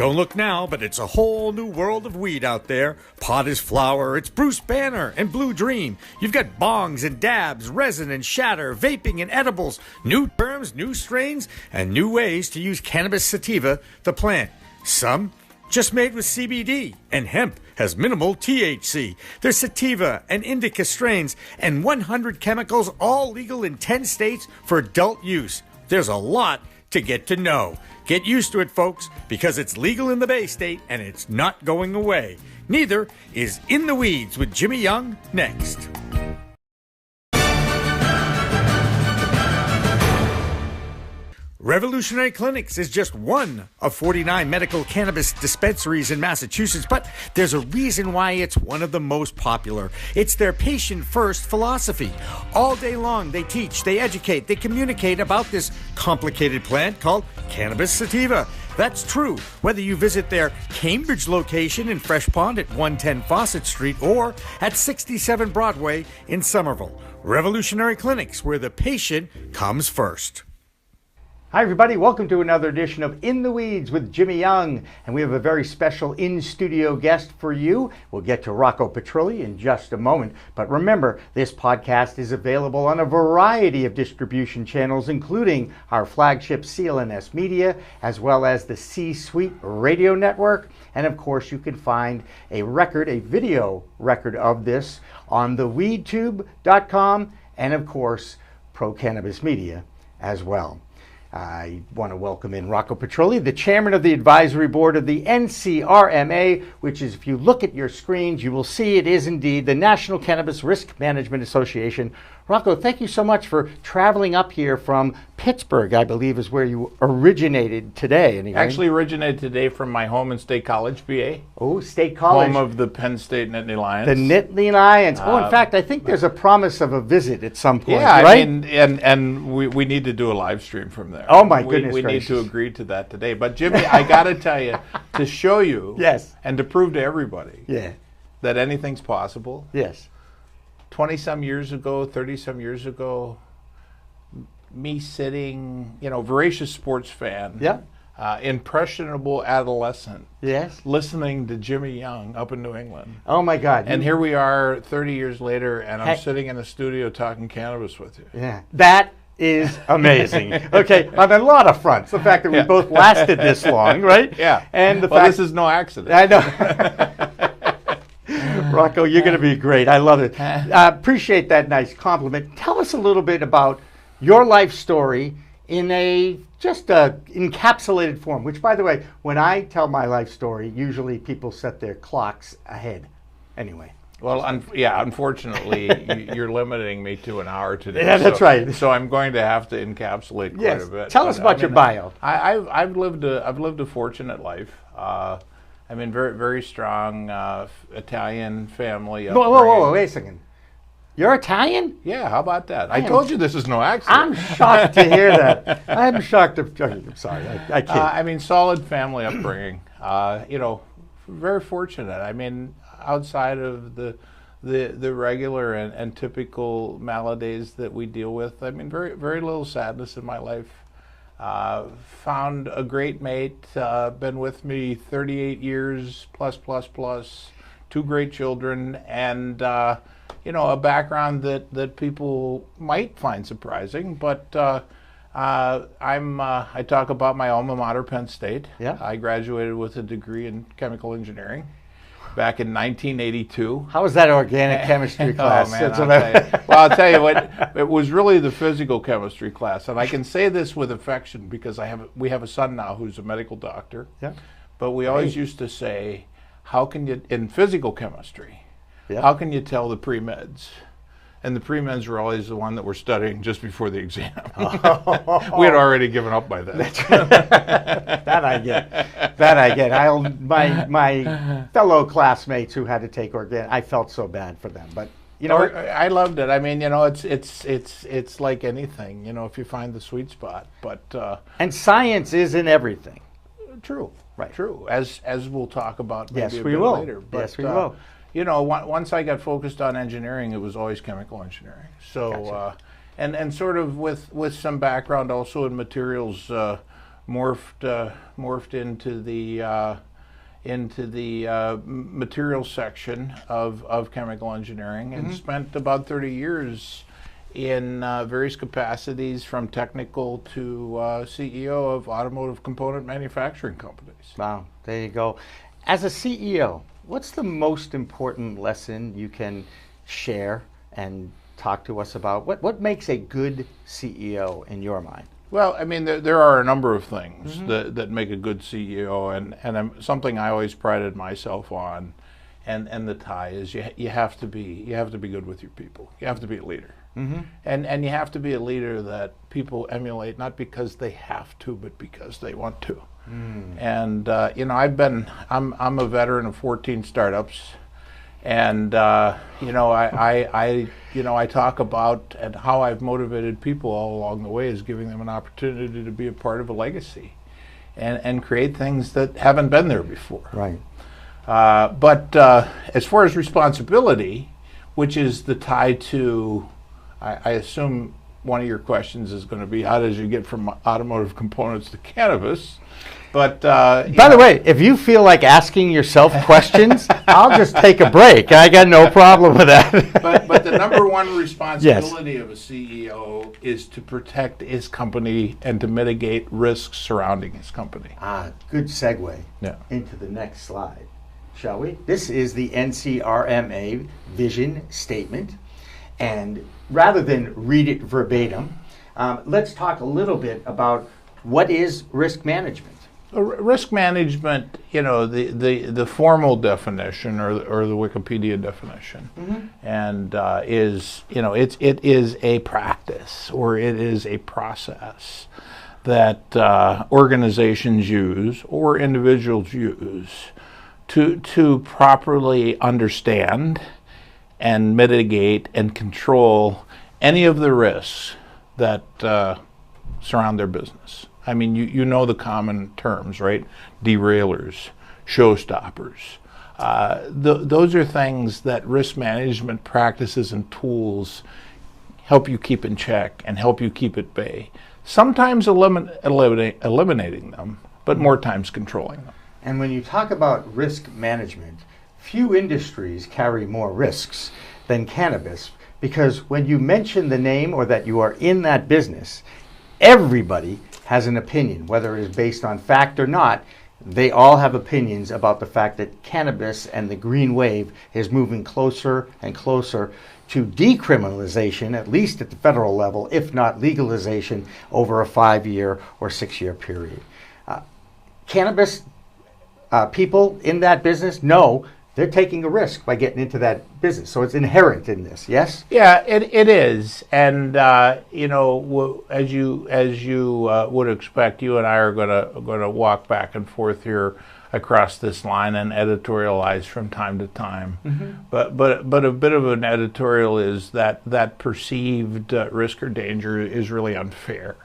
Don't look now, but it's a whole new world of weed out there. Pot is flower, it's Bruce Banner and Blue Dream. You've got bongs and dabs, resin and shatter, vaping and edibles, new terms, new strains, and new ways to use cannabis sativa, the plant. Some just made with CBD, and hemp has minimal THC. There's sativa and indica strains, and 100 chemicals, all legal in 10 states for adult use. There's a lot to get to know. Get used to it, folks, because it's legal in the Bay State and it's not going away. Neither is In the Weeds with Jimmy Young next. Revolutionary Clinics is just one of 49 medical cannabis dispensaries in Massachusetts, but there's a reason why it's one of the most popular. It's their patient-first philosophy. All day long, they teach, they educate, they communicate about this complicated plant called cannabis sativa. That's true whether you visit their Cambridge location in Fresh Pond at 110 Fawcett Street or at 67 Broadway in Somerville. Revolutionary Clinics, where the patient comes first. Hi everybody, welcome to another edition of In the Weeds with Jimmy Young, and we have a very special in-studio guest for you. We'll get to Rocco Petrilli in just a moment, but remember, this podcast is available on a variety of distribution channels, including our flagship CLNS Media, as well as the C-Suite Radio Network, and of course you can find a video record of this on theweedtube.com, and of course, Pro Cannabis Media as well. I want to welcome in Rocco Petrilli, the chairman of the advisory board of the NCRMA, which is, if you look at your screens, you will see it is indeed the National Cannabis Risk Management Association. Rocco, thank you so much for traveling up here from Pittsburgh, I believe is where you originated today. Anyway. Actually originated today from my home in State College, PA. Oh, State College. Home of the Penn State Nittany Lions. The Nittany Lions. In fact, I think there's a promise of a visit at some point, yeah, right? I mean, and we need to do a live stream from there. Oh, my goodness We gracious. need to agree to that today. But, Jimmy, I got to tell you, to show you yes. and to prove to everybody yeah. that anything's possible. Yes. 20-some years ago, 30-some years ago, me sitting, voracious sports fan, yeah. Impressionable adolescent, yes, listening to Jimmy Young up in New England. Oh, my God. And here we are 30 years later, and I'm sitting in a studio talking cannabis with you. Yeah, that is amazing. Okay, on a lot of fronts. The fact that we both lasted this long, right? Yeah. And the fact this is no accident. I know. Rocco, you're going to be great. I love it. Appreciate that nice compliment. Tell us a little bit about your life story in a encapsulated form, which, by the way, when I tell my life story, usually people set their clocks ahead. Anyway. Well, unfortunately, you're limiting me to an hour today. Yeah, that's right. So I'm going to have to encapsulate quite a bit. Tell us about your bio. I've lived a fortunate life. Very, very strong Italian family. Whoa, wait a second. You're Italian? Yeah, how about that? I told you this is no accident. I'm shocked to hear that. I'm shocked. I'm sorry, I can't. Solid family upbringing. Very fortunate. Outside of the regular and typical maladies that we deal with, very, very little sadness in my life. Found a great mate, been with me 38 years plus, 2 great children, and a background that people might find surprising, but I talk about my alma mater, Penn State. Yeah. I graduated with a degree in chemical engineering back in 1982. How was that organic chemistry class? Oh, man, I'll tell you what, it was really the physical chemistry class. And I can say this with affection because we have a son now who's a medical doctor. Yeah. But we always used to say, how can you, in physical chemistry, yeah. how can you tell the pre-meds? And the pre-meds were always the one that we're studying just before the exam. We had already given up by then. That I get. My fellow classmates who had to take organic, I felt so bad for them. But I loved it. It's like anything. If you find the sweet spot. But and science is in everything. True. Right. True. As we'll talk about maybe a bit will. later. But, yes, we will. Once I got focused on engineering, it was always chemical engineering. So, gotcha. And sort of with some background also in materials morphed into the materials section of chemical engineering, and spent about 30 years in various capacities, from technical to CEO of automotive component manufacturing companies. Wow, there you go. As a CEO, what's the most important lesson you can share and talk to us about? What makes a good CEO in your mind? Well, I mean, there are a number of things that make a good CEO, and something I always prided myself on, and the tie is you have to be good with your people. You have to be a leader, and you have to be a leader that people emulate, not because they have to, but because they want to. And I'm a veteran of 14 startups. And I talk about and how I've motivated people all along the way is giving them an opportunity to be a part of a legacy, and create things that haven't been there before. Right. But as far as responsibility, which is the tie to, I assume one of your questions is going to be, how does you get from automotive components to cannabis? But by the way, if you feel like asking yourself questions, I'll just take a break. I got no problem with that. but the number one responsibility of a CEO is to protect his company and to mitigate risks surrounding his company. Good segue into the next slide, shall we? This is the NCRMA vision statement. And rather than read it verbatim, let's talk a little bit about what is risk management. Risk management, the formal definition or the Wikipedia definition, and it is a practice, or it is a process that organizations use or individuals use to properly understand and mitigate and control any of the risks that surround their business. I mean, you know the common terms, right? Derailers, showstoppers. Those are things that risk management practices and tools help you keep in check and help you keep at bay. Sometimes eliminating them, but more times controlling them. And when you talk about risk management, few industries carry more risks than cannabis, because when you mention the name or that you are in that business, everybody has an opinion, whether it is based on fact or not. They all have opinions about the fact that cannabis and the green wave is moving closer and closer to decriminalization, at least at the federal level, if not legalization over a 5-year or 6-year period. Cannabis people in that business know they're taking a risk by getting into that business. So it's inherent in this, yes? Yeah, it is. And, as you would expect, you and I are going to walk back and forth here across this line and editorialize from time to time. But a bit of an editorial is that perceived risk or danger is really unfair.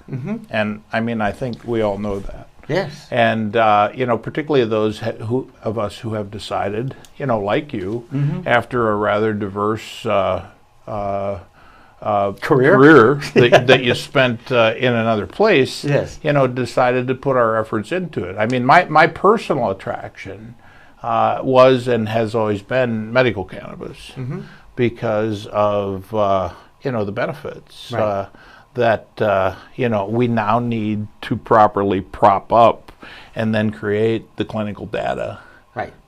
And, I mean, I think we all know that. Yes. And, particularly those of us who have decided, like you, after a rather diverse career that you spent in another place, decided to put our efforts into it. I mean, my personal attraction was and has always been medical cannabis because of, the benefits. Right. That we now need to properly prop up and then create the clinical data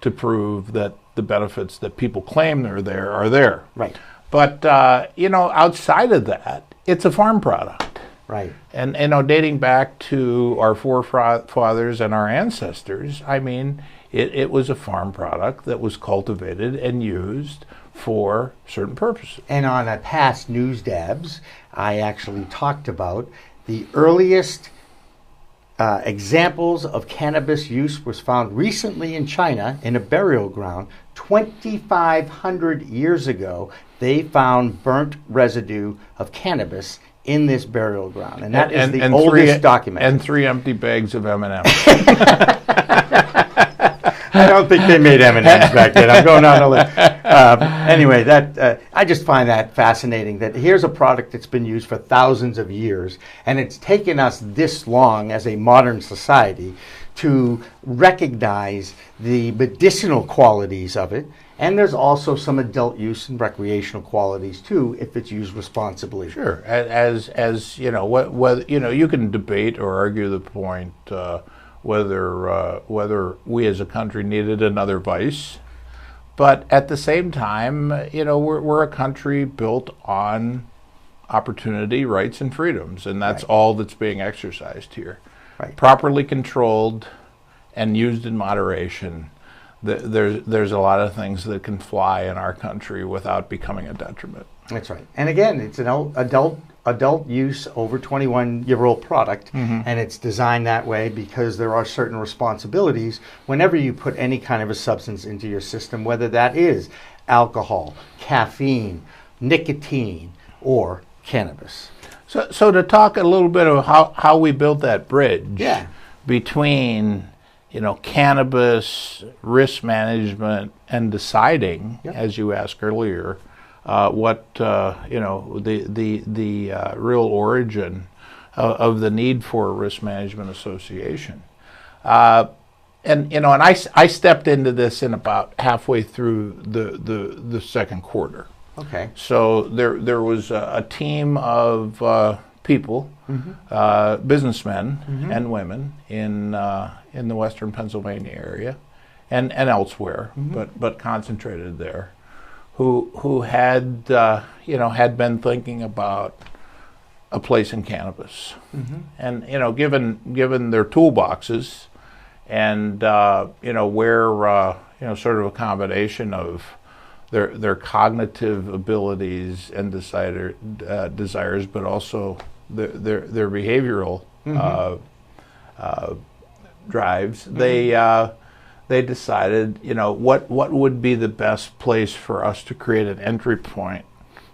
to prove that the benefits that people claim are there. Right. But outside of that, it's a farm product. Right. And dating back to our forefathers and our ancestors, I mean, it was a farm product that was cultivated and used for certain purposes. And on a past News Dabs, I actually talked about the earliest examples of cannabis use was found recently in China in a burial ground. 2,500 years ago, they found burnt residue of cannabis in this burial ground. And that is the oldest document. And 3 empty bags of M&M's. I don't think they made M&Ms back then. I'm going on a list. Anyway, I just find that fascinating, that here's a product that's been used for thousands of years, and it's taken us this long as a modern society to recognize the medicinal qualities of it. And there's also some adult use and recreational qualities too, if it's used responsibly. Sure, as you know, whether you can debate or argue the point whether we as a country needed another vice, but at the same time, we're a country built on opportunity, rights, and freedoms, and that's all that's being exercised here. Right. Properly controlled and used in moderation, there's a lot of things that can fly in our country without becoming a detriment. That's right. And again, it's an adult use, over 21-year-old product, and it's designed that way because there are certain responsibilities whenever you put any kind of a substance into your system, whether that is alcohol, caffeine, nicotine, or cannabis. So to talk a little bit of how we built that bridge between cannabis, risk management, and deciding, as you asked earlier, what the real origin of the need for a risk management association, and I stepped into this in about halfway through the second quarter. Okay. So there was a team of people, businessmen and women in the Western Pennsylvania area, and elsewhere, but concentrated there, who had been thinking about a place in cannabis, and given their toolboxes, and where sort of a combination of their cognitive abilities and desires, but also their behavioral drives. They decided, what would be the best place for us to create an entry point,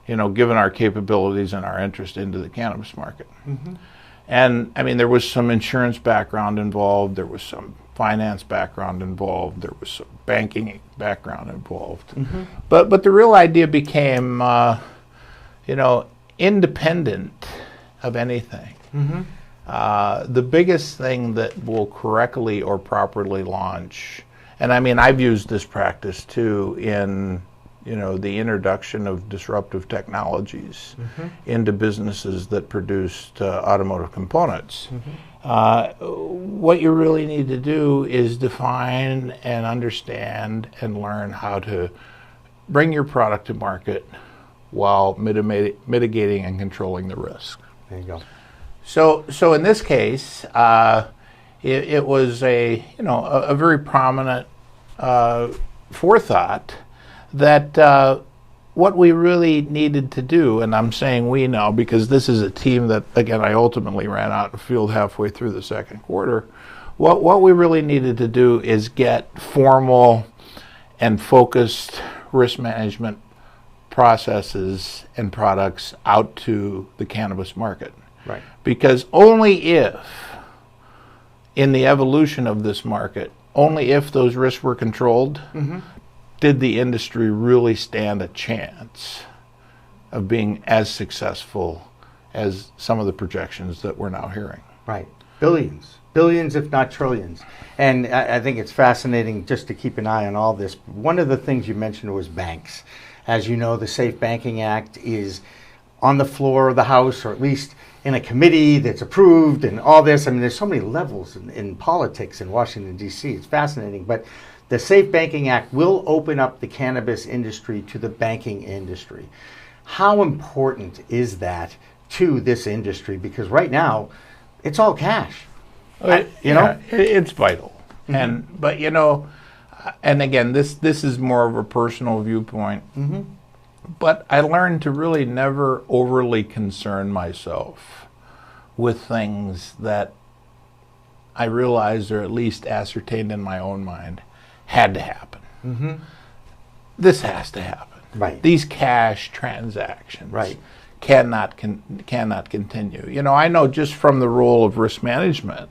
given our capabilities and our interest into the cannabis market. And I mean, there was some insurance background involved, there was some finance background involved, there was some banking background involved. But the real idea became, independent of anything. The biggest thing that will correctly or properly launch, and I mean, I've used this practice too in the introduction of disruptive technologies into businesses that produced automotive components. What you really need to do is define and understand and learn how to bring your product to market while mitigating and controlling the risk. There you go. So in this case, it was a very prominent forethought that what we really needed to do, and I'm saying we now because this is a team that, again, I ultimately ran out of field halfway through the second quarter. What we really needed to do is get formal and focused risk management processes and products out to the cannabis market. Right. Because only if, in the evolution of this market, only if those risks were controlled, did the industry really stand a chance of being as successful as some of the projections that we're now hearing. Right. Billions, if not trillions. And I think it's fascinating just to keep an eye on all this. One of the things you mentioned was banks. As you know, the Safe Banking Act is on the floor of the House, or at least in a committee that's approved and all this. I mean, there's so many levels in politics in Washington, D.C. It's fascinating. But the Safe Banking Act will open up the cannabis industry to the banking industry. How important is that to this industry? Because right now, it's all cash. It's vital. But and again, this is more of a personal viewpoint. But I learned to really never overly concern myself with things that I realized, or at least ascertained in my own mind, had to happen. This has to happen. Right. These cash transactions right. cannot continue. I know just from the role of risk management,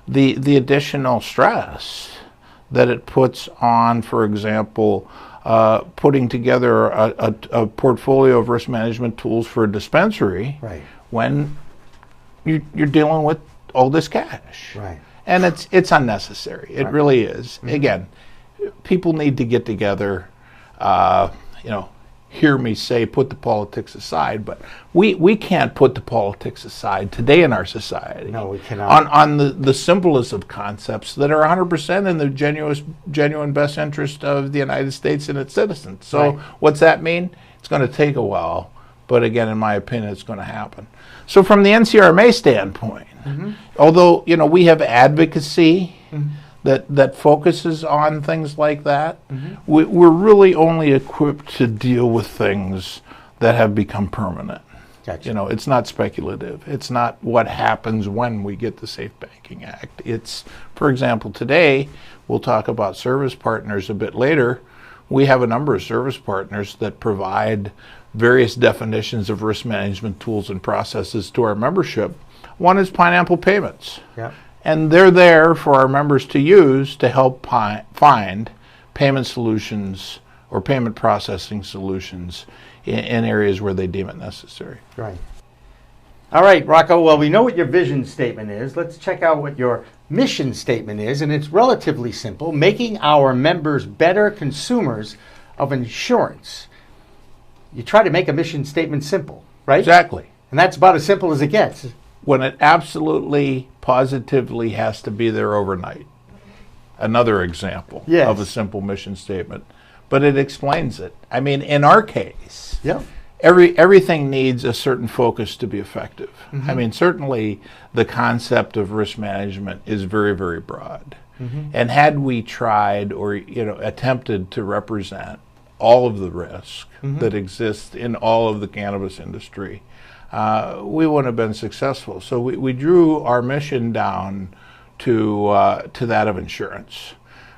the additional stress that it puts on, for example, putting together a portfolio of risk management tools for a dispensary, Right. when you're dealing with all this cash. Right. And it's unnecessary. It really is. Again, people need to get together, hear me say, put the politics aside, but we can't put the politics aside today in our society. No, we cannot. On the simplest of concepts that are 100% in the genuine best interest of the United States and its citizens. So Right. what's that mean? It's going to take a while, but again, in my opinion, it's going to happen. So from the NCRMA standpoint, although we have advocacy that focuses on things like that, we're really only equipped to deal with things that have become permanent. Gotcha. It's not speculative. It's not what happens when we get the Safe Banking Act. It's, for example, today, we'll talk about service partners a bit later. We have a number of service partners that provide various definitions of risk management tools and processes to our membership. One is Pineapple Payments. Yeah. And they're there for our members to use to help find payment solutions or payment processing solutions in areas where they deem it necessary. Right. All right, Rocco, well, we know what your vision statement is. Let's check out what your mission statement is, and it's relatively simple: making our members better consumers of insurance. You try to make a mission statement simple, right? Exactly. And that's about as simple as it gets. When it absolutely, positively has to be there overnight. Another example Yes. of a simple mission statement. But it explains it. I mean, in our case, Yeah. everything needs a certain focus to be effective. I mean, certainly the concept of risk management is very, very broad. And had we tried or attempted to represent all of the risk that exists in all of the cannabis industry, we wouldn't have been successful. So we drew our mission down to that of insurance.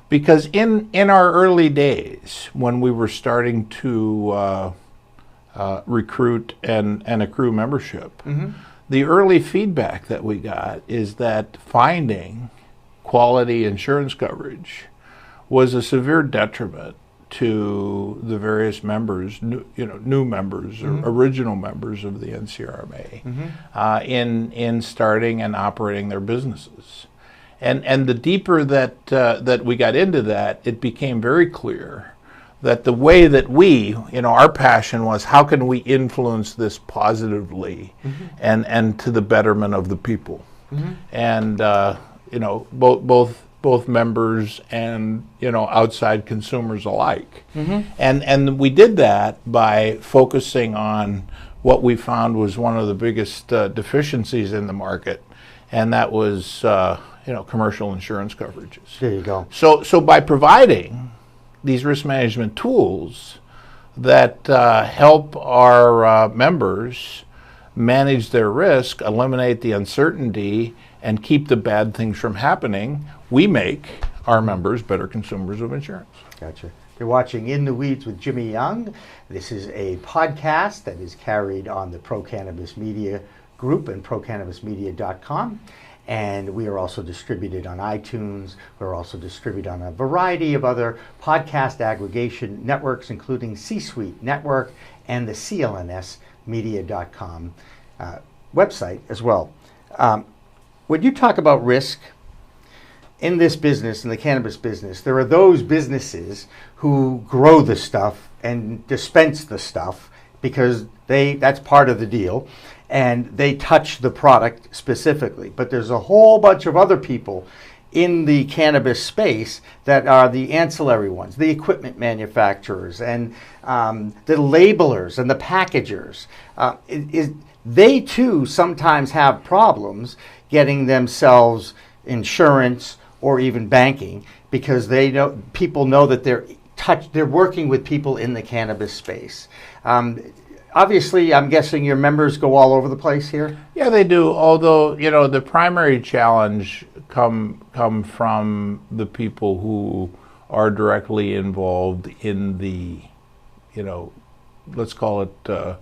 Because in our early days, when we were starting to recruit and accrue membership, the early feedback that we got is that finding quality insurance coverage was a severe detriment to the various members, new members or original members of the NCRMA in starting and operating their businesses. And the deeper that we got into that, it became very clear that the way that our passion was, how can we influence this positively and to the betterment of the people, and both members and outside consumers alike, and we did that by focusing on what we found was one of the biggest deficiencies in the market, and that was commercial insurance coverages. There you go. So by providing these risk management tools that help our members manage their risk, eliminate the uncertainty, and keep the bad things from happening, we make our members better consumers of insurance. Gotcha. You're watching In the Weeds with Jimmy Young. This is a podcast that is carried on the Pro Cannabis Media Group and procannabismedia.com. And we are also distributed on iTunes. We're also distributed on a variety of other podcast aggregation networks, including C-Suite Network and the CLNS Media.com website as well. When you talk about risk in this business, in the cannabis business, there are those businesses who grow the stuff and dispense the stuff because that's part of the deal, and they touch the product specifically. But there's a whole bunch of other people in the cannabis space that are the ancillary ones, the equipment manufacturers and the labelers and the packagers. They too sometimes have problems getting themselves insurance or even banking because people know that they're working with people in the cannabis space. Obviously, I'm guessing your members go all over the place here? Yeah, they do. Although, the primary challenge come from the people who are directly involved in the, let's call it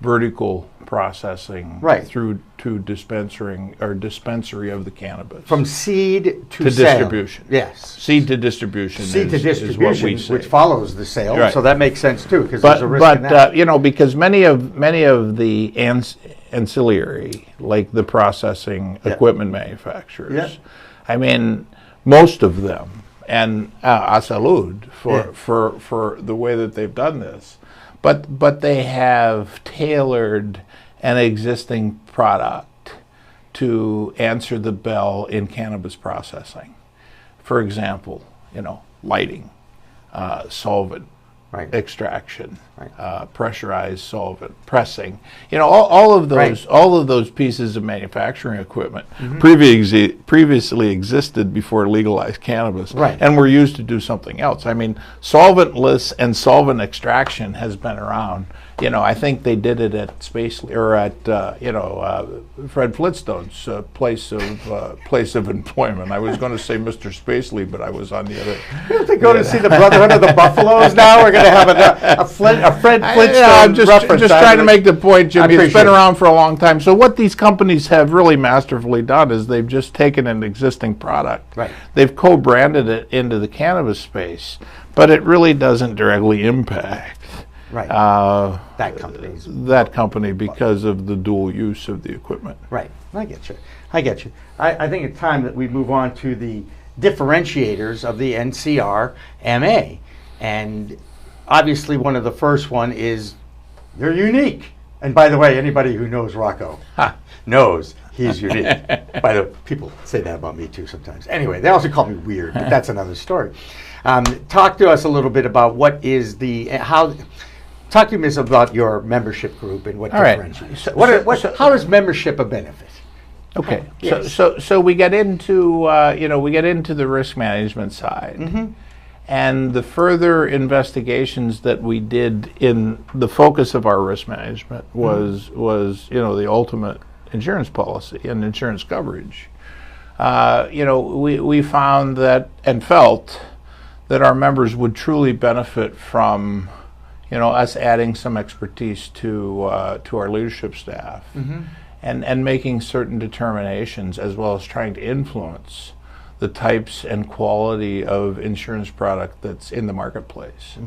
vertical processing Right. through to dispensary of the cannabis. From seed to sale. distribution. Yes. Seed to distribution. Seed to is distribution, what we say. which follows the sale. Right. So that makes sense too, because there's a risk in that. But you know, because many of the ancillary, like the processing equipment manufacturers, Yeah. I mean, most of them, and a salud for the way that they've done this, but they have tailored an existing product to answer the bell in cannabis processing. For example, you know, lighting, solvent, Right. extraction, Right. pressurized solvent, pressing. You know, all of those pieces of manufacturing equipment previously existed before legalized cannabis, Right. and were used to do something else. I mean, solventless and solvent extraction has been around. You know, I think they did it at Spacely or at Fred Flintstone's place of employment. I was going to say Mr. Spacely, but I was on the other. We have to go to see the Brotherhood of the Buffaloes now. We're going to have a Fred Flintstone I'm just reference. trying to make the point, Jimmy. It's been it. around for a long time. So what these companies have really masterfully done is they've just taken an existing product. Right. They've co-branded it into the cannabis space, but it really doesn't directly impact Right. That company because of the dual use of the equipment. Right. I get you. I think it's time that we move on to the differentiators of the NCR MA. And obviously one of the first one is they're unique. And by the way, anybody who knows Rocco knows he's unique. By the people say that about me too sometimes. Anyway, they also call me weird, but that's another story. Talk to us a little bit about talk to me about your membership group and what differentiates. How does membership a benefit? Okay, Yes. so we get into the risk management side, and the further investigations that we did in the focus of our risk management was the ultimate insurance policy and insurance coverage. We found that and felt that our members would truly benefit from us adding some expertise to our leadership staff. And making certain determinations, as well as trying to influence the types and quality of insurance product that's in the marketplace.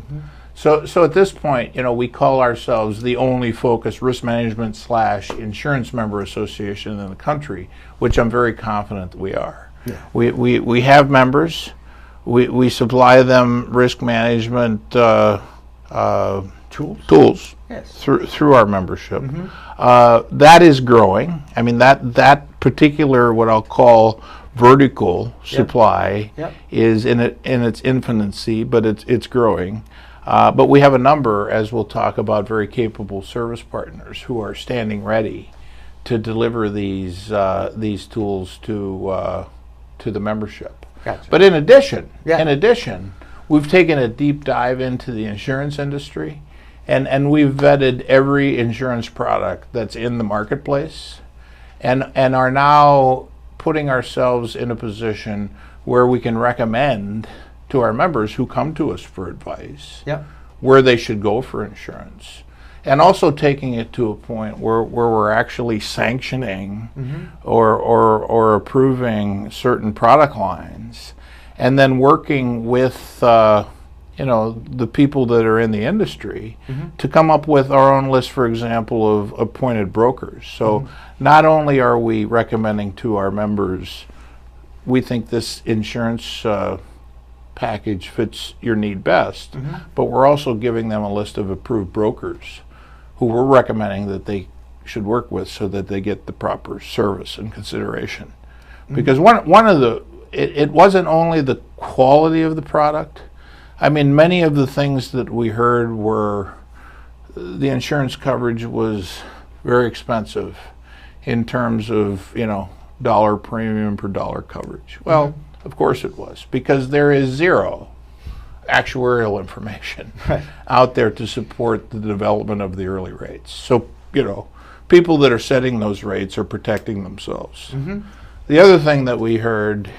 So at this point, we call ourselves the only focused risk management / insurance member association in the country, which I'm very confident that we are. Yeah. We have members. We supply them risk management tools. Yes. Through our membership. That is growing. I mean, that particular, what I'll call vertical supply is in its infancy, but it's growing. But we have a number, as we'll talk about, very capable service partners who are standing ready to deliver these tools to the membership. Gotcha. But in addition, we've taken a deep dive into the insurance industry. And we've vetted every insurance product that's in the marketplace and are now putting ourselves in a position where we can recommend to our members who come to us for advice where they should go for insurance. And also taking it to a point where we're actually sanctioning or approving certain product lines and then working with the people that are in the industry to come up with our own list, for example, of appointed brokers. So not only are we recommending to our members, we think this insurance package fits your need best, but we're also giving them a list of approved brokers who we're recommending that they should work with so that they get the proper service and consideration. Because it wasn't only the quality of the product. I mean, many of the things that we heard were the insurance coverage was very expensive in terms of, dollar premium per dollar coverage. Well, of course it was, because there is zero actuarial information out there to support the development of the early rates. So, people that are setting those rates are protecting themselves. The other thing that we heard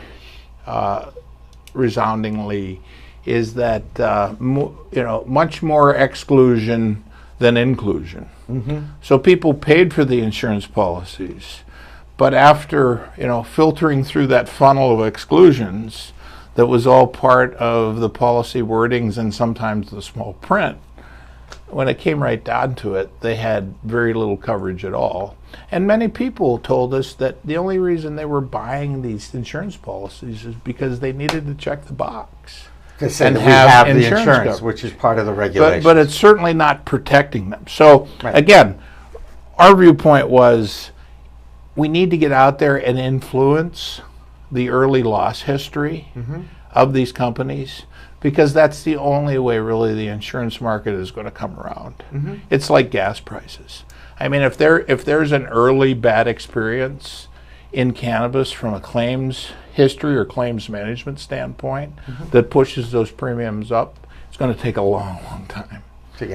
resoundingly is that much more exclusion than inclusion. So people paid for the insurance policies, but after filtering through that funnel of exclusions that was all part of the policy wordings and sometimes the small print, when it came right down to it, they had very little coverage at all. And many people told us that the only reason they were buying these insurance policies is because they needed to check the box and have the insurance coverage, which is part of the regulations. But it's certainly not protecting them. So again, our viewpoint was we need to get out there and influence the early loss history of these companies, because that's the only way really the insurance market is going to come around. It's like gas prices. I mean, if there's an early bad experience in cannabis from a claims history or claims management standpoint that pushes those premiums up, it's going to take a long, long time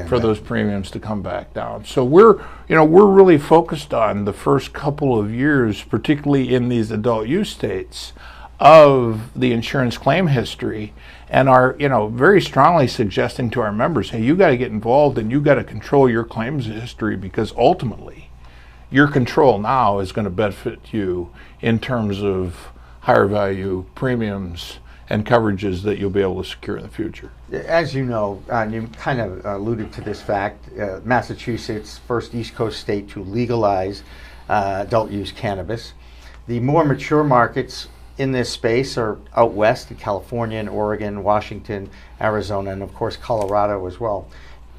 for those premiums to come back down. So we're really focused on the first couple of years, particularly in these adult use states, of the insurance claim history, and are very strongly suggesting to our members, hey, you got to get involved and you got to control your claims history, because ultimately your control now is going to benefit you in terms of higher value premiums and coverages that you'll be able to secure in the future. As you know, you kind of alluded to this fact, Massachusetts, first East Coast state to legalize adult use cannabis. The more mature markets in this space are out west in California and Oregon, Washington, Arizona, and of course Colorado as well.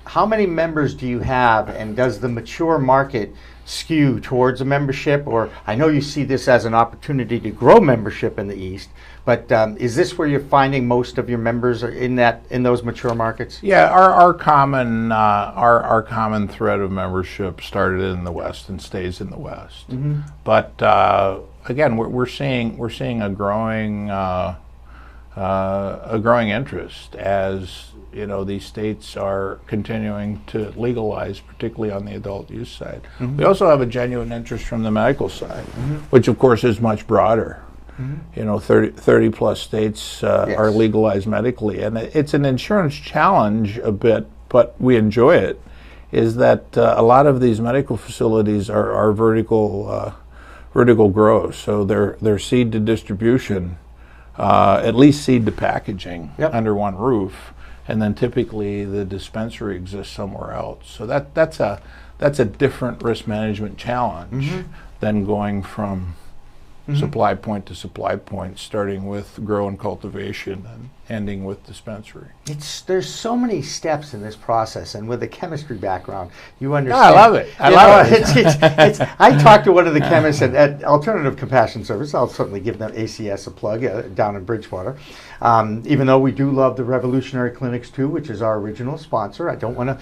How many members do you have, and does the mature market skew towards a membership? Or I know you see this as an opportunity to grow membership in the East, but is this where you're finding most of your members are in those mature markets? Yeah, our common thread of membership started in the West and stays in the West. But again, we're seeing a growing interest as these states are continuing to legalize, particularly on the adult use side. We also have a genuine interest from the medical side, which of course is much broader. 30 plus states are legalized medically, and it's an insurance challenge a bit, but we enjoy it. Is that a lot of these medical facilities are vertical grow, so they're seed to distribution, at least seed to packaging under one roof, and then typically the dispensary exists somewhere else. So that's a different risk management challenge than going from supply point to supply point, starting with grow and cultivation and ending with dispensary. There's so many steps in this process, and with a chemistry background, you understand. I love it. I love it. I talked to one of the chemists at Alternative Compassion Service. I'll certainly give them ACS a plug down in Bridgewater. Even though we do love the Revolutionary Clinics too, which is our original sponsor. I don't want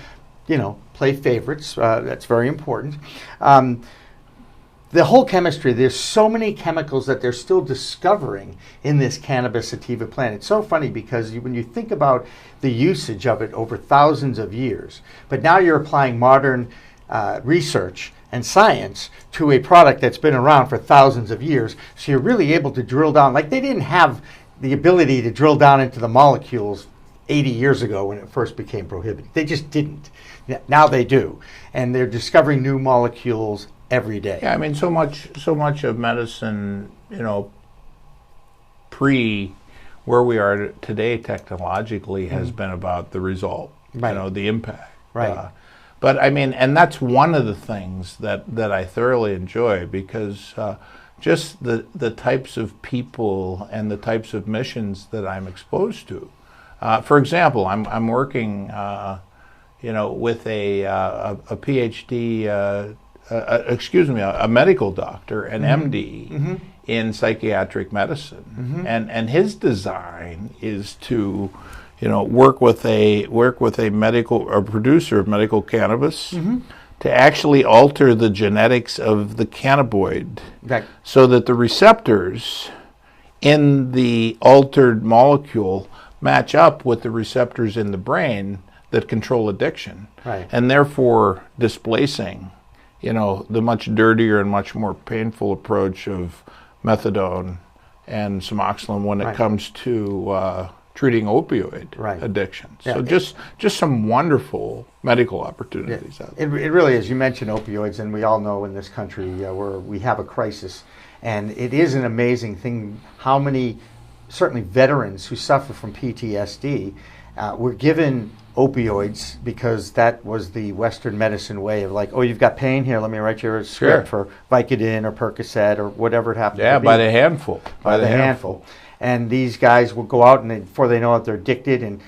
to, play favorites. That's very important. The whole chemistry, there's so many chemicals that they're still discovering in this cannabis sativa plant. It's so funny because when you think about the usage of it over thousands of years, but now you're applying modern research and science to a product that's been around for thousands of years, so you're really able to drill down. Like, they didn't have the ability to drill down into the molecules 80 years ago when it first became prohibited. They just didn't. Now they do. And they're discovering new molecules every day. Yeah, I mean, so much of medicine, pre where we are today technologically has been about the result, the impact. Right. But I mean, and that's one of the things that I thoroughly enjoy, because just the types of people and the types of missions that I'm exposed to. For example, I'm working, with a PhD. A medical doctor, an MD in psychiatric medicine, and his design is to, work with a producer of medical cannabis to actually alter the genetics of the cannabinoid, so that the receptors in the altered molecule match up with the receptors in the brain that control addiction, and therefore displacing the much dirtier and much more painful approach of methadone and Suboxone when it comes to treating opioid addiction. So just some wonderful medical opportunities out there. It really is. You mentioned opioids, and we all know in this country where we have a crisis, and it is an amazing thing how many, certainly veterans who suffer from PTSD, were given opioids because that was the Western medicine way of like, oh, you've got pain here, let me write you a script for Vicodin or Percocet or whatever it happens to be. Yeah, by the handful. By the handful. And these guys will go out, and before they know it, they're addicted, and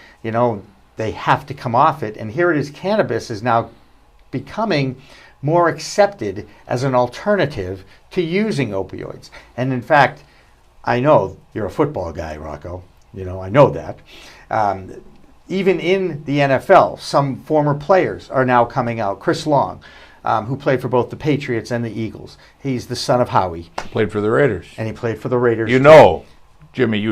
they have to come off it. And here it is, cannabis is now becoming more accepted as an alternative to using opioids. And in fact, I know you're a football guy, Rocco. I know that. Even in the NFL, some former players are now coming out. Chris Long, who played for both the Patriots and the Eagles. He's the son of Howie. Played for the Raiders. And he played for the Raiders. Jimmy,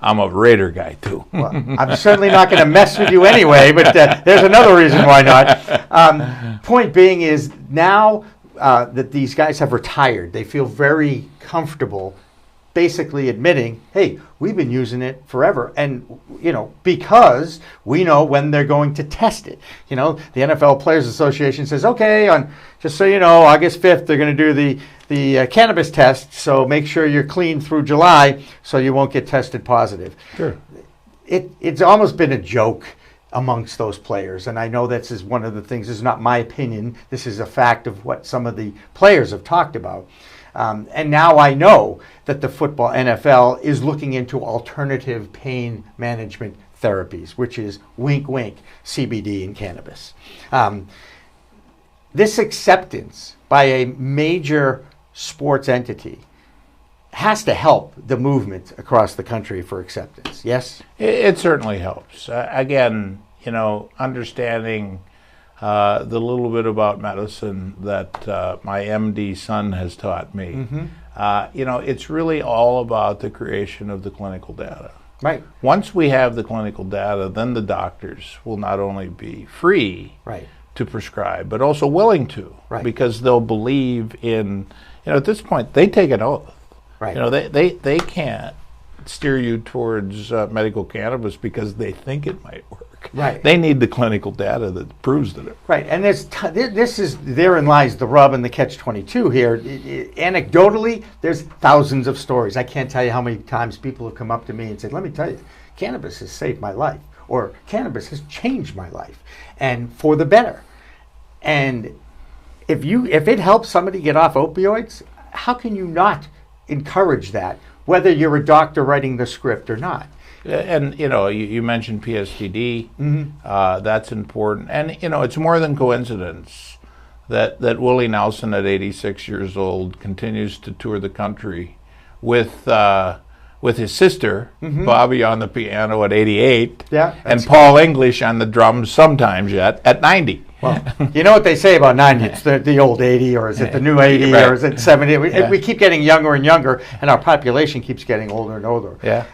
I'm a Raider guy too. Well, I'm certainly not going to mess with you anyway, but there's another reason why not. Point being is now that these guys have retired, they feel very comfortable basically admitting, hey, we've been using it forever. And, because we know when they're going to test it. The NFL Players Association says, okay, just so you know, August 5th, they're going to do the cannabis test. So make sure you're clean through July so you won't get tested positive. Sure. It's almost been a joke amongst those players. And I know this is one of the things, this is not my opinion. This is a fact of what some of the players have talked about. And now I know that the football NFL is looking into alternative pain management therapies, which is wink, wink, CBD and cannabis. This acceptance by a major sports entity has to help the movement across the country for acceptance. Yes? It certainly helps. Again, understanding the little bit about medicine that my MD son has taught me. It's really all about the creation of the clinical data. Right. Once we have the clinical data, then the doctors will not only be free to prescribe, but also willing to, because they'll believe in, at this point, they take an oath. Right. They can't steer you towards medical cannabis because they think it might work. Right. They need the clinical data that proves that it works. Right. And therein lies the rub and the catch-22 here. Anecdotally, there's thousands of stories. I can't tell you how many times people have come up to me and said, let me tell you, cannabis has saved my life, or cannabis has changed my life, and for the better. And if it helps somebody get off opioids, how can you not encourage that, whether you're a doctor writing the script or not? And, you mentioned PSTD. That's important. And, it's more than coincidence that Willie Nelson at 86 years old continues to tour the country with his sister, Bobby, on the piano at 88, and Paul English on the drums sometimes yet at 90. Well, you know what they say about 90? It's the old 80, or is it the new 80, or is it 70? We keep getting younger and younger, and our population keeps getting older and older.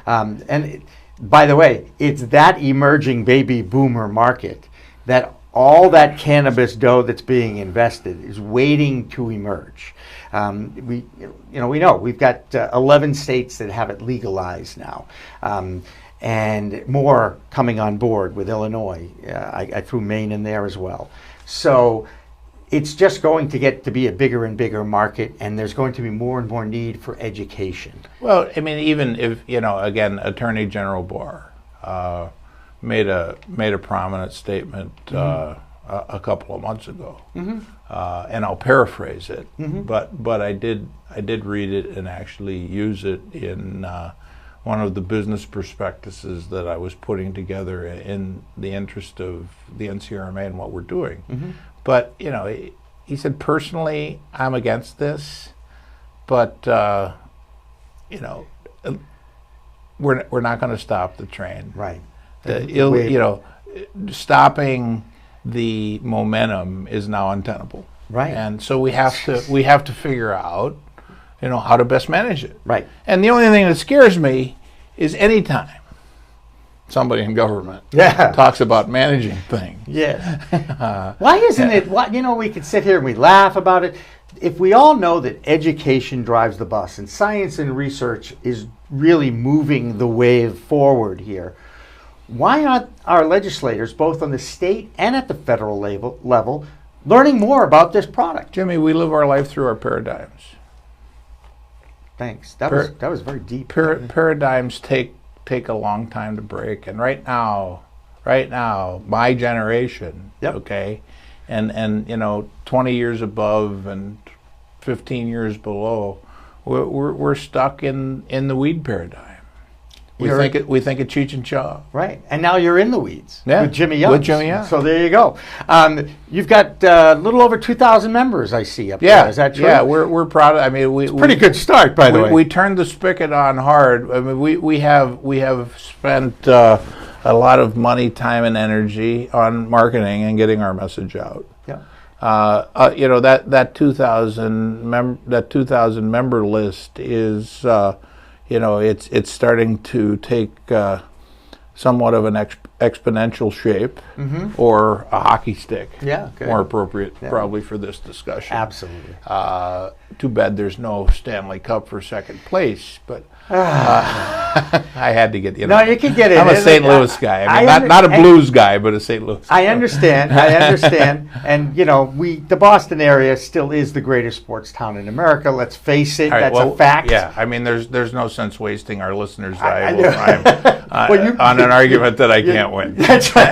By the way, it's that emerging baby boomer market that all that cannabis dough that's being invested is waiting to emerge. We know we've got 11 states that have it legalized now. And more coming on board with Illinois. I threw Maine in there as well. So it's just going to get to be a bigger and bigger market, and there's going to be more and more need for education. Well, I mean, even if, again, Attorney General Barr made a prominent statement a couple of months ago, and I'll paraphrase it, but I did read it and actually use it in one of the business prospectuses that I was putting together in the interest of the NCRMA and what we're doing. But, he said, personally, I'm against this, but, we're not going to stop the train. Right. Stopping the momentum is now untenable. Right. And so we have to figure out, how to best manage it. Right. And the only thing that scares me is anytime somebody in government Yeah. talks about managing things. Yes. Why isn't it? We could sit here and we laugh about it. If we all know that education drives the bus and science and research is really moving the wave forward here, why aren't our legislators, both on the state and at the federal level, learning more about this product? Jimmy, we live our life through our paradigms. Thanks. That was very deep. Paradigms take a long time to break, and right now, my generation, Yep. okay, and 20 years above and 15 years below, we're stuck in the weed paradigm. We think of Cheech and Chong. Right. And now you're in the weeds with Jimmy Young. With Jimmy Young. So there you go. You've got a little over 2,000 members, I see, up there. Is that true? Yeah, we're proud of, I mean, it's a pretty good start, by the way. We turned the spigot on hard. I mean, we have spent a lot of money, time, and energy on marketing and getting our message out. Yeah. That 2,000 member list is it's starting to take somewhat of an exponential shape, or a hockey stick. Yeah, okay. More appropriate probably for this discussion. Absolutely. Too bad there's no Stanley Cup for second place, but I had to get No, you can get it. I'm a St. Louis guy. I mean, not a Blues guy, but a St. Louis guy. I understand. And the Boston area still is the greatest sports town in America. Let's face it. That's a fact. Yeah, I mean, there's no sense wasting our listeners' valuable time on an argument that I can't win. That's right.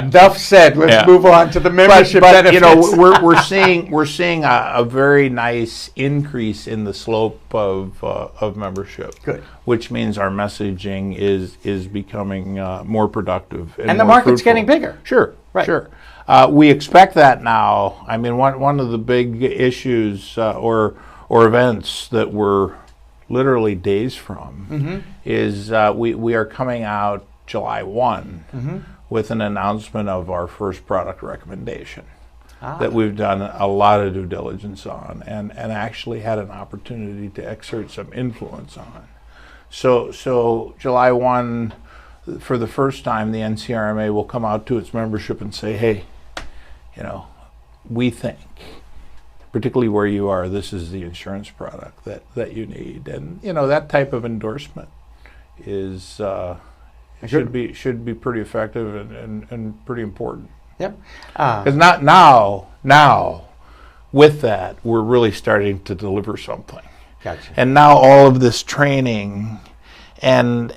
Enough said. Let's move on to the membership benefits. we're seeing a very nice increase in the slope of membership. Good. Which means our messaging is becoming more productive and the more market's fruitful. getting bigger. Sure, right. Sure. We expect that now. I mean, one of the big issues or events that we're literally days from is we are coming out July 1 with an announcement of our first product recommendation that we've done a lot of due diligence on and actually had an opportunity to exert some influence on. So July 1, for the first time, the NCRMA will come out to its membership and say, hey, we think, particularly where you are, this is the insurance product that you need. And, that type of endorsement is should be pretty effective and pretty important. Yep. Because now, with that, we're really starting to deliver something. Gotcha. And now all of this training and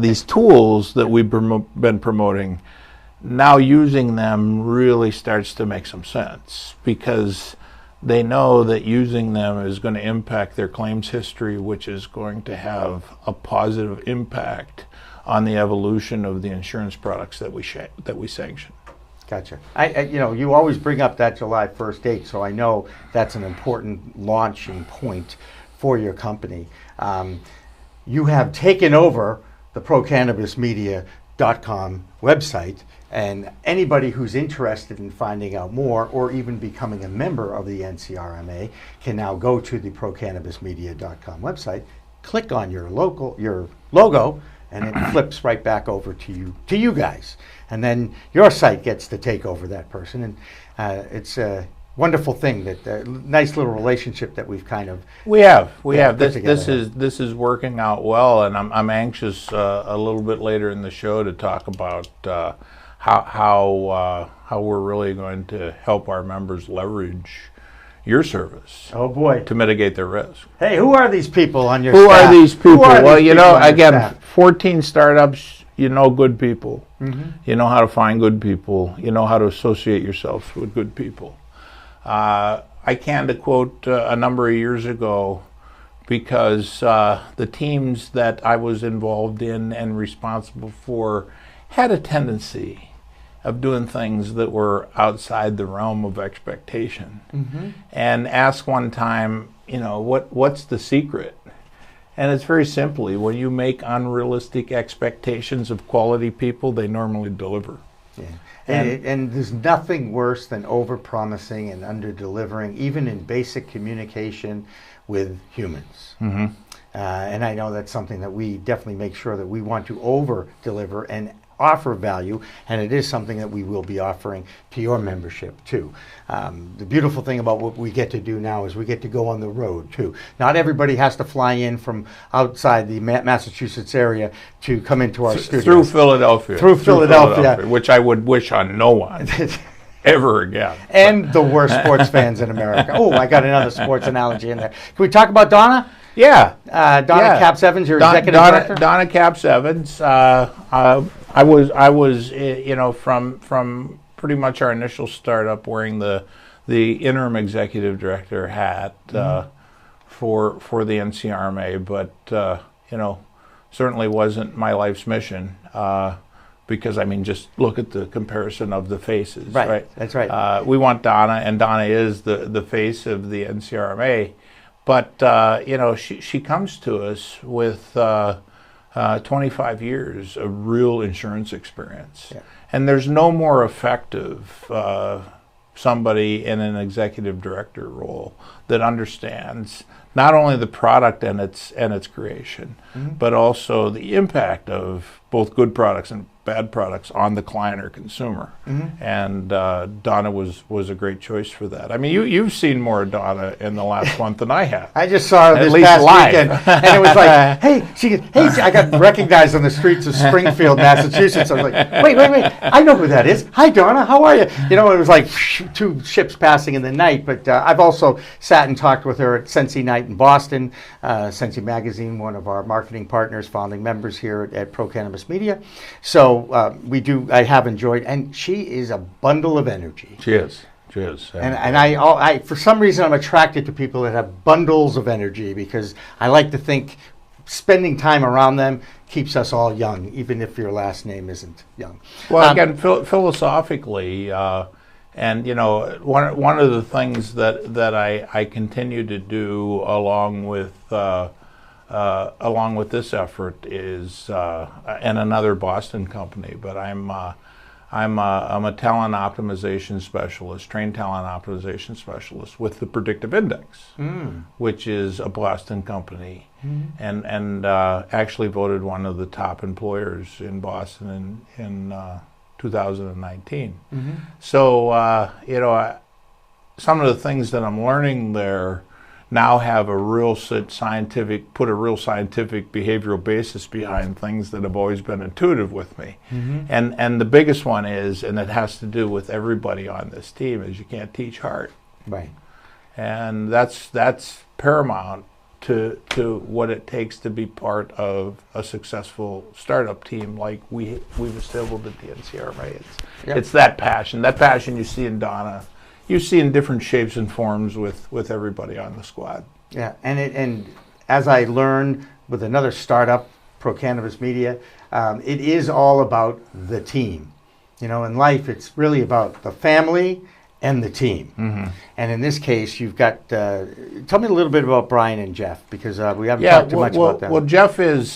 these tools that we've been promoting, now using them really starts to make some sense, because they know that using them is going to impact their claims history, which is going to have a positive impact on the evolution of the insurance products that we sanction. Gotcha. You always bring up that July 1st date, so I know that's an important launching point for your company. You have taken over the ProCannabisMedia.com website, and anybody who's interested in finding out more or even becoming a member of the NCRMA can now go to the ProCannabisMedia.com website, click on your logo, and it flips right back over to you guys. And then your site gets to take over that person. And it's a wonderful thing, that nice little relationship that we've kind of we have. This together. This is working out well, and I'm anxious a little bit later in the show to talk about how we're really going to help our members leverage your service. Oh boy, to mitigate their risk. Hey, who are these people on your staff? Who are these people? Well, again, 14 startups. Good people. You know how to find good people. You know how to associate yourself with good people. I canned a quote a number of years ago, because the teams that I was involved in and responsible for had a tendency of doing things that were outside the realm of expectation. And asked one time, what's the secret? And it's very simply, when you make unrealistic expectations of quality people, they normally deliver. Yeah. And there's nothing worse than over-promising and under-delivering, even in basic communication with humans. And I know that's something that we definitely make sure that we want to over-deliver and offer value, and it is something that we will be offering to your membership too. The beautiful thing about what we get to do now is we get to go on the road too. Not everybody has to fly in from outside the Massachusetts area to come into our studio. Through Philadelphia. Through Philadelphia. Which I would wish on no one. Ever again. And the worst sports fans in America. Oh, I got another sports analogy in there. Can we talk about Donna? Yeah. Donna Capps Evans, your executive director? Donna Capps Evans. I was from pretty much our initial startup wearing the interim executive director hat for the NCRMA, but certainly wasn't my life's mission. Because, I mean, just look at the comparison of the faces, right? That's right. We want Donna, and Donna is the face of the NCRMA. But, she comes to us with 25 years of real insurance experience. Yeah. And there's no more effective somebody in an executive director role that understands not only the product and its creation, but also the impact of both good products and bad products on the client or consumer. And Donna was a great choice for that. I mean, you've seen more of Donna in the last month than I have. I just saw her this past weekend, and it was like, hey, I got recognized on the streets of Springfield, Massachusetts. I was like, wait, I know who that is. Hi, Donna, how are you? You know, it was like two ships passing in the night, but I've also sat and talked with her at Sensi Night in Boston, Sensi Magazine, one of our marketing partners, founding members here at Pro Cannabis Media. So I have enjoyed, and she is a bundle of energy. She is. And I for some reason, I'm attracted to people that have bundles of energy, because I like to think spending time around them keeps us all young, even if your last name isn't young. Well, again, philosophically, and one of the things that I continue to do along with this effort is, and another Boston company, but I'm a talent optimization specialist, trained talent optimization specialist with the Predictive Index, which is a Boston company, and actually voted one of the top employers in Boston in 2019. So some of the things that I'm learning there now have a real scientific behavioral basis behind things that have always been intuitive with me. And the biggest one is, and it has to do with everybody on this team, is you can't teach hard. Right. And that's paramount to what it takes to be part of a successful startup team like we've assembled at the NCRMA. It's that passion you see in Donna. You see in different shapes and forms with everybody on the squad. Yeah, and as I learned with another startup, Pro Cannabis Media, it is all about the team. In life, it's really about the family and the team. And in this case, you've got, tell me a little bit about Brian and Jeff, because we haven't talked too much about them. Well, Jeff is,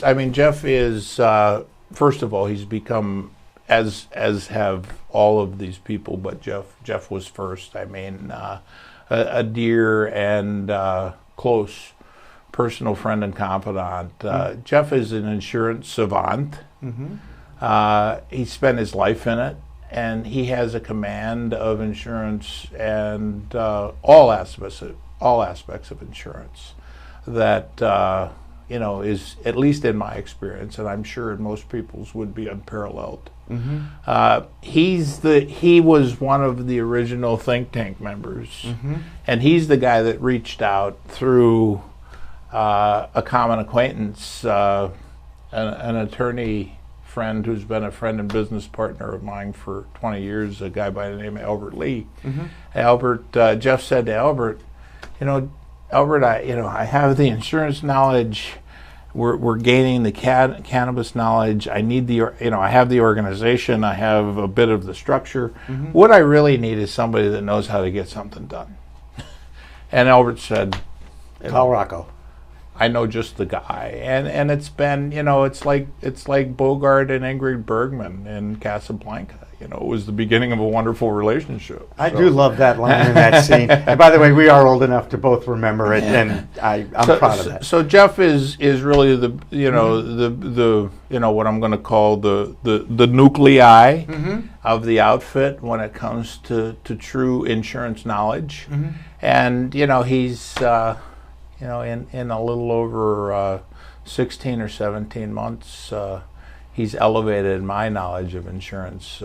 first of all, he's become, as have all of these people, but Jeff was first. I mean, a dear and close personal friend and confidant. Jeff is an insurance savant. He spent his life in it, and he has a command of insurance and all aspects of insurance that is, at least in my experience, and I'm sure in most people's, would be unparalleled. He was one of the original think tank members, and he's the guy that reached out through a common acquaintance, an attorney friend who's been a friend and business partner of mine for 20 years, a guy by the name of Albert Lee. Jeff said to Albert, Albert, I have the insurance knowledge. We're gaining the cannabis knowledge. I need I have the organization. I have a bit of the structure. What I really need is somebody that knows how to get something done. And Albert said, call Rocco. I know just the guy. And it's been, it's like Bogart and Ingrid Bergman in Casablanca. it was the beginning of a wonderful relationship. I do love that line in that scene. And by the way, we are old enough to both remember it, and I'm proud of that. So Jeff is really the what I'm going to call the nuclei of the outfit when it comes to true insurance knowledge, and he's in a little over 16 or 17 months. He's elevated my knowledge of insurance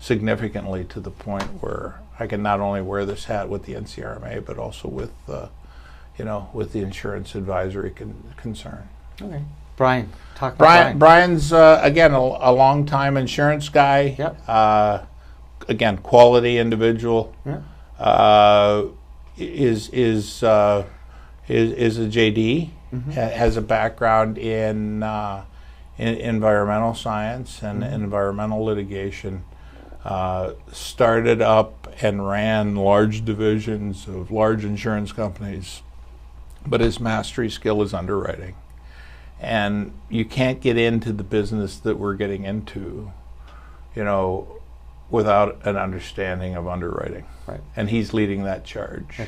significantly to the point where I can not only wear this hat with the NCRMA, but also with with the insurance advisory concern. Okay, Brian, talk about Brian. Brian's again a long-time insurance guy. Yep. Again, quality individual. Yeah. Is a JD. Has a background in environmental science and environmental litigation, started up and ran large divisions of large insurance companies, but his mastery skill is underwriting. And you can't get into the business that we're getting into, without an understanding of underwriting. Right. And he's leading that charge.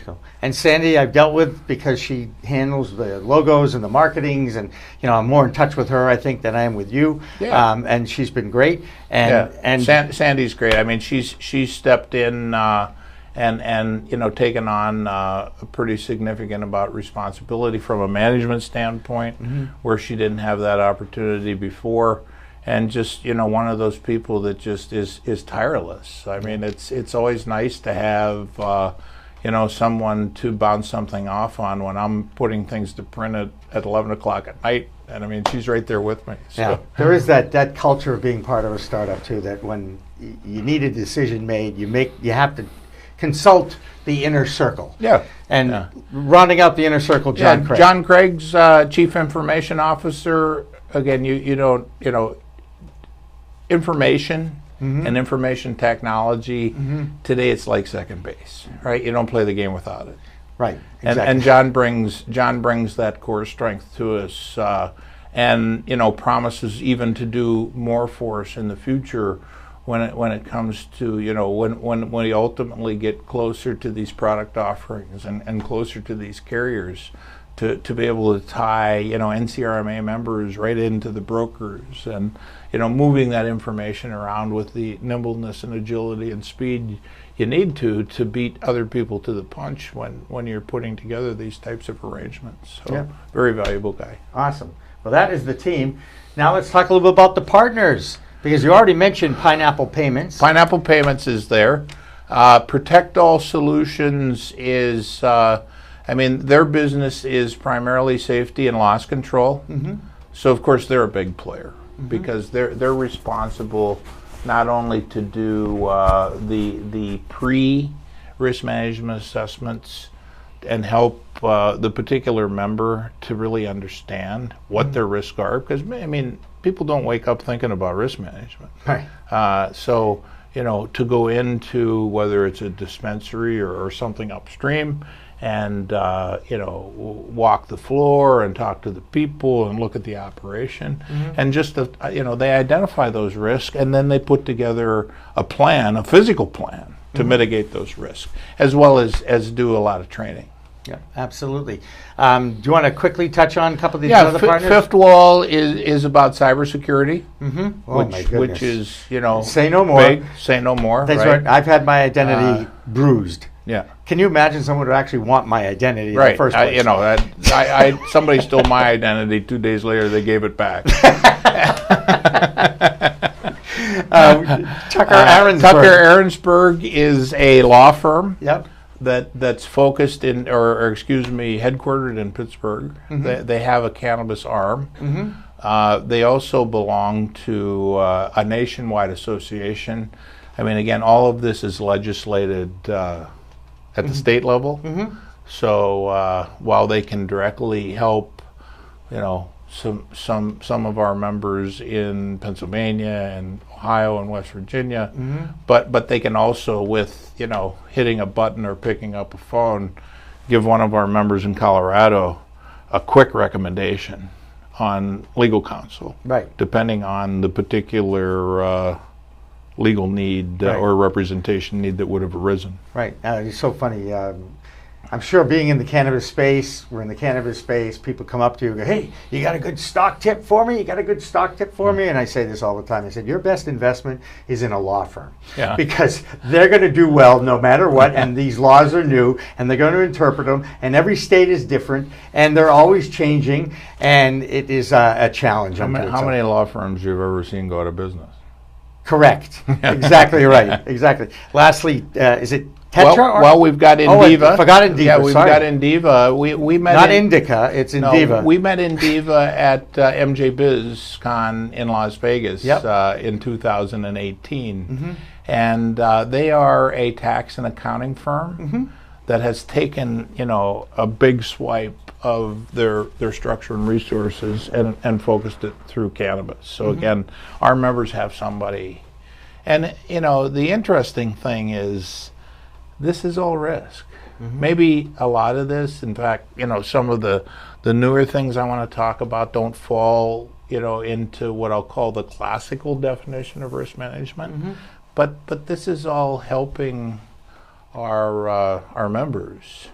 And Sandy, I've dealt with because she handles the logos and the marketings, and I'm more in touch with her, I think, than I am with you. Yeah. And she's been great. And Sandy's great. I mean, she's stepped in and taken on a pretty significant about responsibility from a management standpoint, where she didn't have that opportunity before. And just one of those people that just is tireless. I mean, it's always nice to have someone to bounce something off on when I'm putting things to print at 11 o'clock at night. And I mean, she's right there with me. So. Yeah, there is that culture of being part of a startup too. That when you need a decision made, you have to consult the inner circle. Yeah. And rounding out the inner circle, John Craig. John Craig's Chief Information Officer. Again, information and information technology, today it's like second base, right? You don't play the game without it. Right, exactly. And John brings that core strength to us, and promises even to do more for us in the future when it comes to when we ultimately get closer to these product offerings and closer to these carriers. To be able to tie NCRMA members right into the brokers, and moving that information around with the nimbleness and agility and speed you need to beat other people to the punch when you're putting together these types of arrangements. So very valuable guy. Awesome. Well, that is the team. Now let's talk a little bit about the partners, because you already mentioned Pineapple Payments. Pineapple Payments is there. Protect All Solutions is. Their business is primarily safety and loss control. So, of course, they're a big player because they're responsible not only to do the pre-risk management assessments and help the particular member to really understand what their risks are, because, people don't wake up thinking about risk management. Right. So, to go into whether it's a dispensary or something upstream, and walk the floor and talk to the people and look at the operation, and just they identify those risks, and then they put together a physical plan to mitigate those risks, as well as do a lot of training. Yeah, absolutely. Do you want to quickly touch on a couple of these other partners? Fifth Wall is about cybersecurity, which is say no more. Big. Say no more. That's right. I've had my identity bruised. Yeah. Can you imagine someone would actually want my identity in the first place? Somebody stole my identity 2 days later. They gave it back. Tucker Ahrensberg is a law firm. Yep. That's focused headquartered in Pittsburgh. They have a cannabis arm. They also belong to a nationwide association. Again, all of this is legislated at the state level. So while they can directly help, some of our members in Pennsylvania and Ohio and West Virginia, but they can also, with hitting a button or picking up a phone, give one of our members in Colorado a quick recommendation on legal counsel, right? Depending on the particular legal need or representation need that would have arisen. Right. It's so funny. I'm sure being in the cannabis space, we're in the cannabis space, people come up to you and go, hey, you got a good stock tip for me? You got a good stock tip for me? And I say this all the time. I said, your best investment is in a law firm. Yeah. Because they're going to do well no matter what, and these laws are new, and they're going to interpret them, and every state is different, and they're always changing, and it is a challenge. How many law firms you've ever seen go out of business? Correct. Exactly right. Exactly. Lastly, is it Tetra? Well, we've got Indiva. I forgot Indiva. Yeah, we've got Indiva. We met not Indica. It's Indiva. No, we met Indiva at MJ BizCon in Las Vegas in 2018, and they are a tax and accounting firm that has taken a big swipe of their structure and resources and focused it through cannabis. So again, our members have somebody, and the interesting thing is, this is all risk. Maybe a lot of this, in fact, some of the newer things I want to talk about don't fall, into what I'll call the classical definition of risk management. But this is all helping our members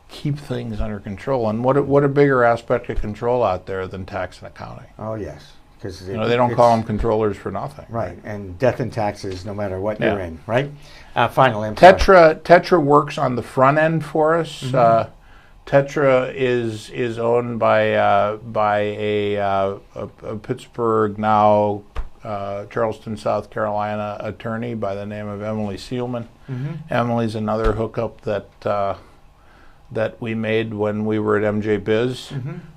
keep things under control. And what a bigger aspect of control out there than tax and accounting. Oh yes. Because they don't call them controllers for nothing. Right, and death and taxes, no matter what you're in, right? Finally, Tetra works on the front end for us. Tetra is owned by a Pittsburgh, now Charleston, South Carolina attorney by the name of Emily Seelman. Emily's another hookup that we made when we were at MJ Biz.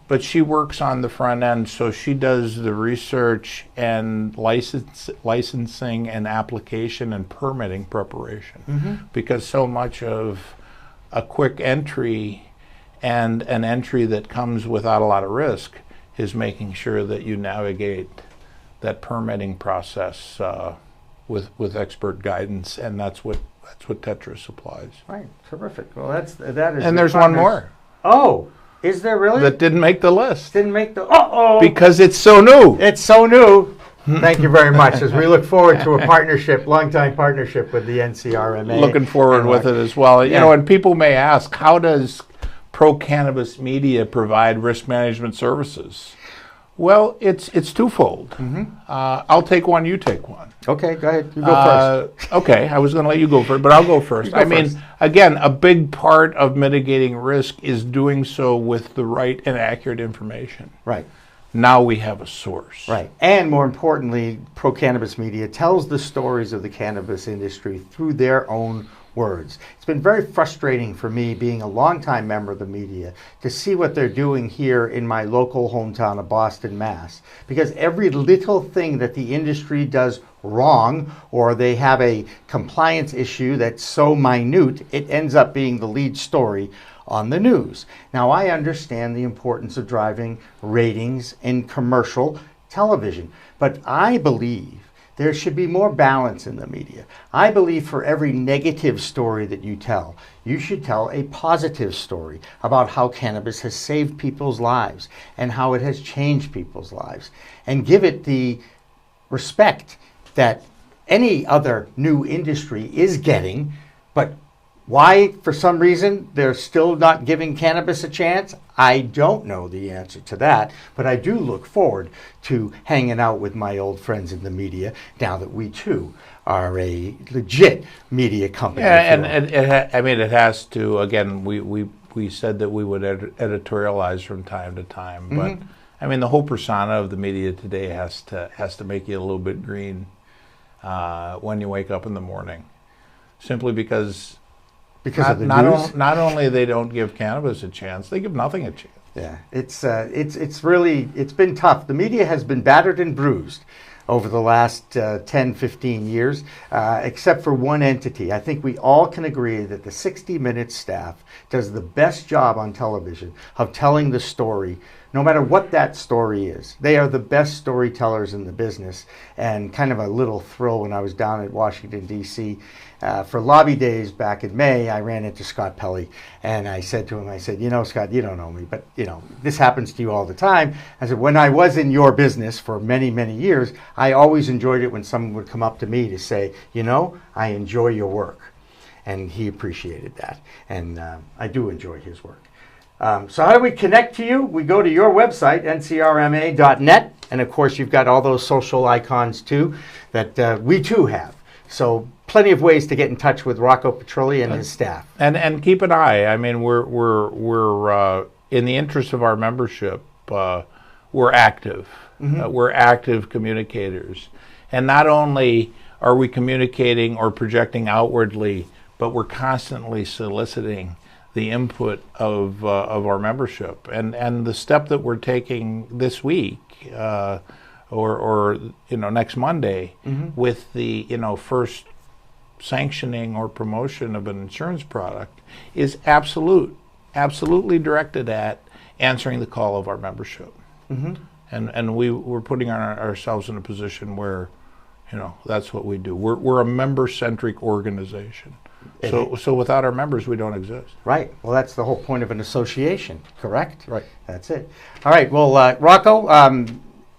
But she works on the front end, so she does the research and licensing and application and permitting preparation. Because so much of a quick entry and an entry that comes without a lot of risk is making sure that you navigate that permitting process with expert guidance, and that's what Tetra supplies. Right, terrific. Well, that is. And there's one more. Oh. Is there really? That didn't make the list. Didn't make the... Uh-oh! Because it's so new. It's so new. Thank you very much. As we look forward to a partnership, long-time partnership with the NCRMA. Looking forward with it as well. And people may ask, how does Pro Cannabis Media provide risk management services? Well, it's twofold. I'll take one, you take one. Okay, go ahead. You go first. Okay, I was going to let you go first, but I'll go first. Again, a big part of mitigating risk is doing so with the right and accurate information. Right. Now we have a source. Right. And more importantly, Pro Cannabis Media tells the stories of the cannabis industry through their own words. It's been very frustrating for me, being a longtime member of the media, to see what they're doing here in my local hometown of Boston, Mass. Because every little thing that the industry does wrong, or they have a compliance issue that's so minute, it ends up being the lead story on the news. Now, I understand the importance of driving ratings in commercial television, but I believe there should be more balance in the media. I believe for every negative story that you tell, you should tell a positive story about how cannabis has saved people's lives and how it has changed people's lives, and give it the respect that any other new industry is getting. But why, for some reason, they're still not giving cannabis a chance? I don't know the answer to that, but I do look forward to hanging out with my old friends in the media now that we, too, are a legit media company. Yeah, and it has to, again, we said that we would editorialize from time to time, but, the whole persona of the media today has to make you a little bit green when you wake up in the morning, simply because of the news? Not only they don't give cannabis a chance, they give nothing a chance. Yeah, it's been tough. The media has been battered and bruised over the last 10, 15 years, except for one entity. I think we all can agree that the 60 Minutes staff does the best job on television of telling the story no matter what that story is. They are the best storytellers in the business. And kind of a little thrill when I was down at Washington, D.C. For lobby days back in May, I ran into Scott Pelley, and I said to him, I said, Scott, you don't know me, but, this happens to you all the time. I said, when I was in your business for many, many years, I always enjoyed it when someone would come up to me to say, I enjoy your work. And he appreciated that. And I do enjoy his work. So how do we connect to you? We go to your website, ncrma.net. And, of course, you've got all those social icons, too, that we, too, have. So plenty of ways to get in touch with Rocco Petrilli and his staff. And keep an eye. I mean, we're in the interest of our membership, we're active. We're active communicators. And not only are we communicating or projecting outwardly, but we're constantly soliciting the input of our membership. And the step that we're taking this week, or next Monday, with the first sanctioning or promotion of an insurance product, is absolutely directed at answering the call of our membership. And we're putting ourselves in a position where that's what we do. We're a member-centric organization. So without our members, we don't exist. Right. Well, that's the whole point of an association, correct? Right. That's it. All right. Well, Rocco,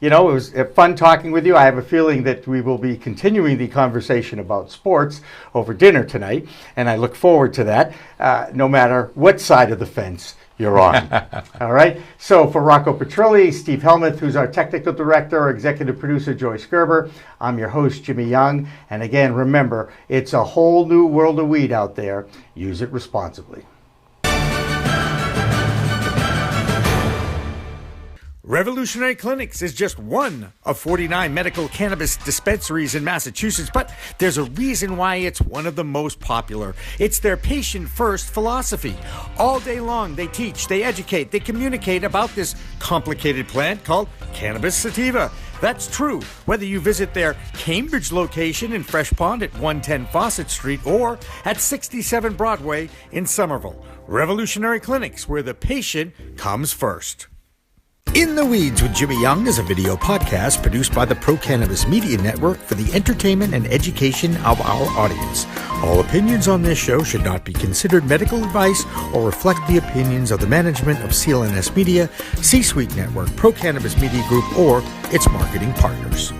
it was fun talking with you. I have a feeling that we will be continuing the conversation about sports over dinner tonight, and I look forward to that, no matter what side of the fence you're on. All right. So for Rocco Petrilli, Steve Helmuth, who's our technical director, our executive producer, Joyce Gerber, I'm your host, Jimmy Young. And again, remember, it's a whole new world of weed out there. Use it responsibly. Revolutionary Clinics is just one of 49 medical cannabis dispensaries in Massachusetts, but there's a reason why it's one of the most popular. It's their patient-first philosophy. All day long, they teach, they educate, they communicate about this complicated plant called cannabis sativa. That's true whether you visit their Cambridge location in Fresh Pond at 110 Fawcett Street or at 67 Broadway in Somerville. Revolutionary Clinics, where the patient comes first. In the Weeds with Jimmy Young is a video podcast produced by the CLNS Media Network for the entertainment and education of our audience. All opinions on this show should not be considered medical advice or reflect the opinions of the management of CLNS Media, C-Suite Network, CLNS Media Group, or its marketing partners.